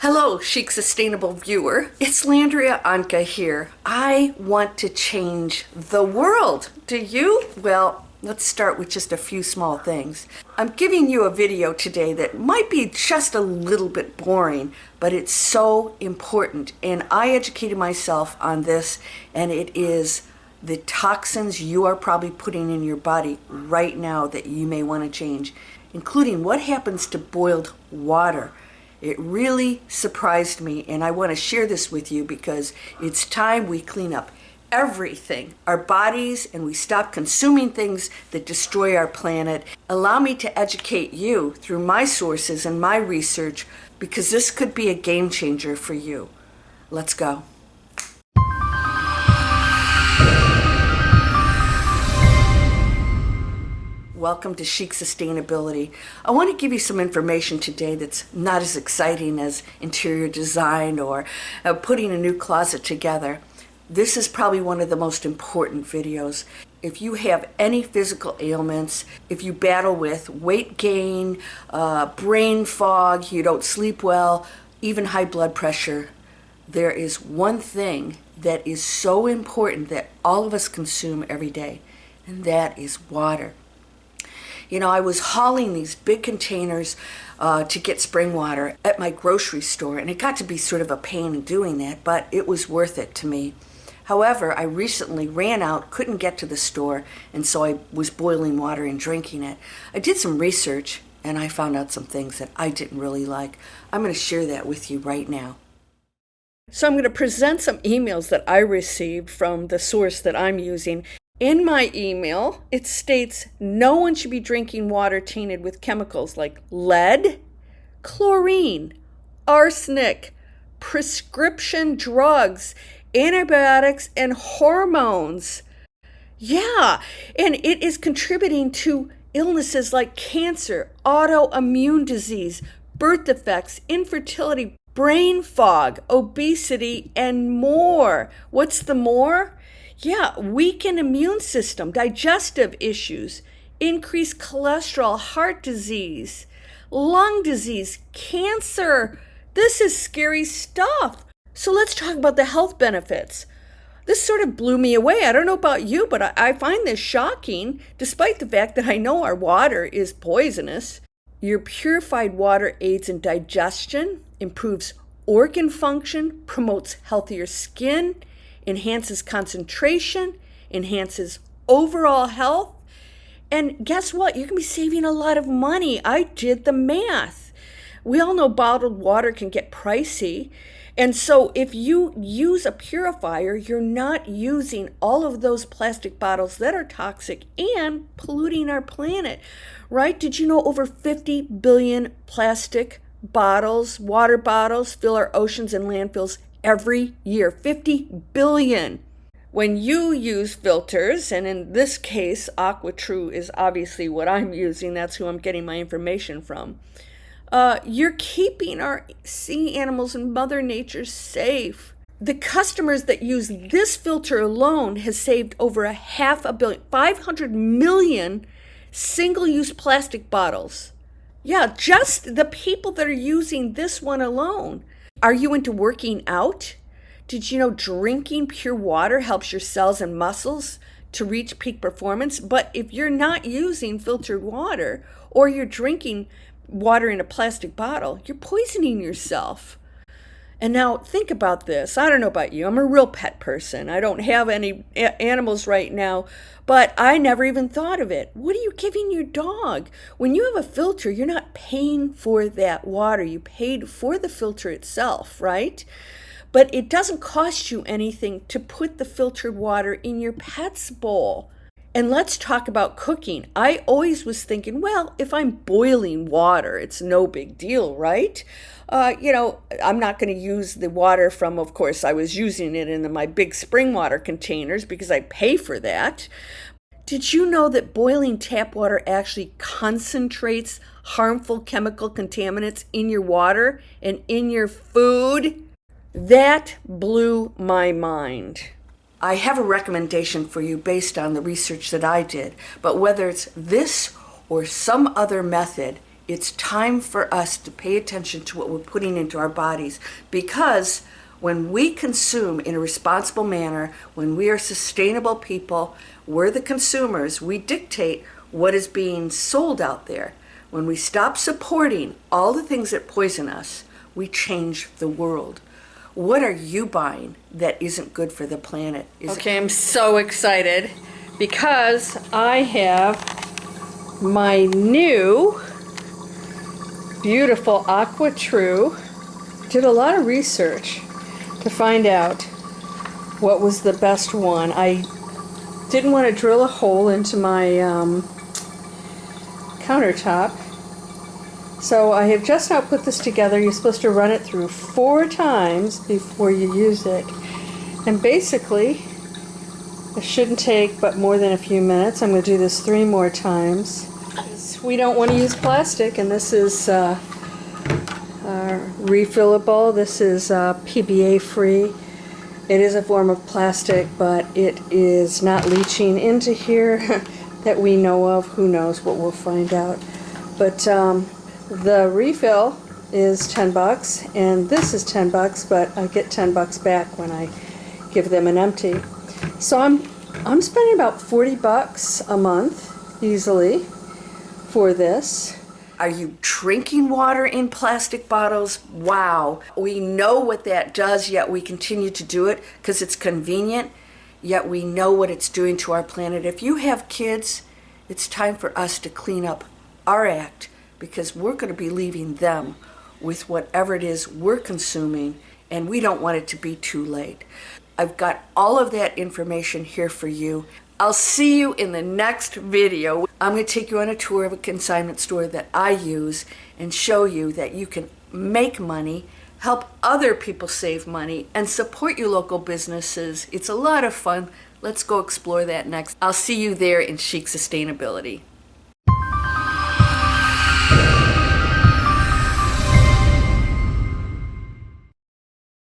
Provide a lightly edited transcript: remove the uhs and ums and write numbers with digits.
Hello, Chic Sustainable viewer. It's Landria Onkka here. I want to change the world. Do you? Well, let's start with just a few small things. I'm giving you a video today that might be just a little bit boring, but it's so important. And I educated myself on this, and it is the toxins you are probably putting in your body right now that you may want to change, including what happens to boiled water. It really surprised me, and I want to share this with you because it's time we clean up everything, our bodies, and we stop consuming things that destroy our planet. Allow me to educate you through my sources and my research because this could be a game changer for you. Let's go. Welcome to Chic Sustainability. I want to give you some information today that's not as exciting as interior design or putting a new closet together. This is probably one of the most important videos. If you have any physical ailments, if you battle with weight gain, brain fog, you don't sleep well, even high blood pressure, there is one thing that is so important that all of us consume every day, and that is water. You know, I was hauling these big containers to get spring water at my grocery store, and it got to be sort of a pain in doing that, but it was worth it to me. However, I recently ran out, couldn't get to the store, and so I was boiling water and drinking it. I did some research, and I found out some things that I didn't really like. I'm going to share that with you right now. So I'm going to present some emails that I received from the source that I'm using. In my email, it states no one should be drinking water tainted with chemicals like lead, chlorine, arsenic, prescription drugs, antibiotics, and hormones. Yeah, and it is contributing to illnesses like cancer, autoimmune disease, birth defects, infertility, brain fog, obesity, and more. What's the more? Yeah, weaken immune system, digestive issues, increased cholesterol, heart disease, lung disease, cancer. This is scary stuff. So let's talk about the health benefits. This sort of blew me away. I don't know about you, but I find this shocking, despite the fact that I know our water is poisonous. Your purified water aids in digestion, improves organ function, promotes healthier skin, enhances concentration, enhances overall health. And guess what? You can be saving a lot of money. I did the math. We all know bottled water can get pricey. And so if you use a purifier, you're not using all of those plastic bottles that are toxic and polluting our planet, right? Did you know over 50 billion plastic bottles, water bottles, fill our oceans and landfills every year? 50 billion. When you use filters, and in this case, AquaTrue is obviously what I'm using, that's who I'm getting my information from, you're keeping our sea animals and Mother Nature safe. The customers that use this filter alone has saved over 500 billion, 500 million single-use plastic bottles. Yeah, just the people that are using this one alone. Are you into working out? Did you know drinking pure water helps your cells and muscles to reach peak performance? But if you're not using filtered water or you're drinking water in a plastic bottle, you're poisoning yourself. And now think about this. I don't know about you. I'm a real pet person. I don't have any animals right now, but I never even thought of it. What are you giving your dog? When you have a filter, you're not paying for that water. You paid for the filter itself, right? But it doesn't cost you anything to put the filtered water in your pet's bowl. And let's talk about cooking. I always was thinking, well, if I'm boiling water, it's no big deal, right? I'm not going to use the water from, of course, I was using it in my big spring water containers because I pay for that. Did you know that boiling tap water actually concentrates harmful chemical contaminants in your water and in your food? That blew my mind. I have a recommendation for you based on the research that I did, but whether it's this or some other method, It's time for us to pay attention to what we're putting into our bodies, because when we consume in a responsible manner, when we are sustainable people, we're the consumers, we dictate what is being sold out there. When we stop supporting all the things that poison us, we change the world. What are you buying that isn't good for the planet? Okay, I'm so excited because I have my new beautiful Aqua True. Did a lot of research to find out what was the best one. I didn't want to drill a hole into my countertop, so I have just now put this together. You're supposed to run it through 4 times before you use it, and basically it shouldn't take but more than a few minutes. I'm going to do this 3 more times. We don't want to use plastic, and this is refillable. This is PBA free. It is a form of plastic, but it is not leaching into here that we know of. Who knows what we'll find out. But the refill is $10, and this is $10, but I get $10 back when I give them an empty. So I'm spending about $40 a month easily for this. Are you drinking water in plastic bottles? Wow. We know what that does, yet we continue to do it because it's convenient, yet we know what it's doing to our planet. If you have kids, it's time for us to clean up our act, because we're going to be leaving them with whatever it is we're consuming, and we don't want it to be too late. I've got all of that information here for you. I'll see you in the next video. I'm going to take you on a tour of a consignment store that I use and show you that you can make money, help other people save money, and support your local businesses. It's a lot of fun. Let's go explore that next. I'll see you there in Chic Sustainability.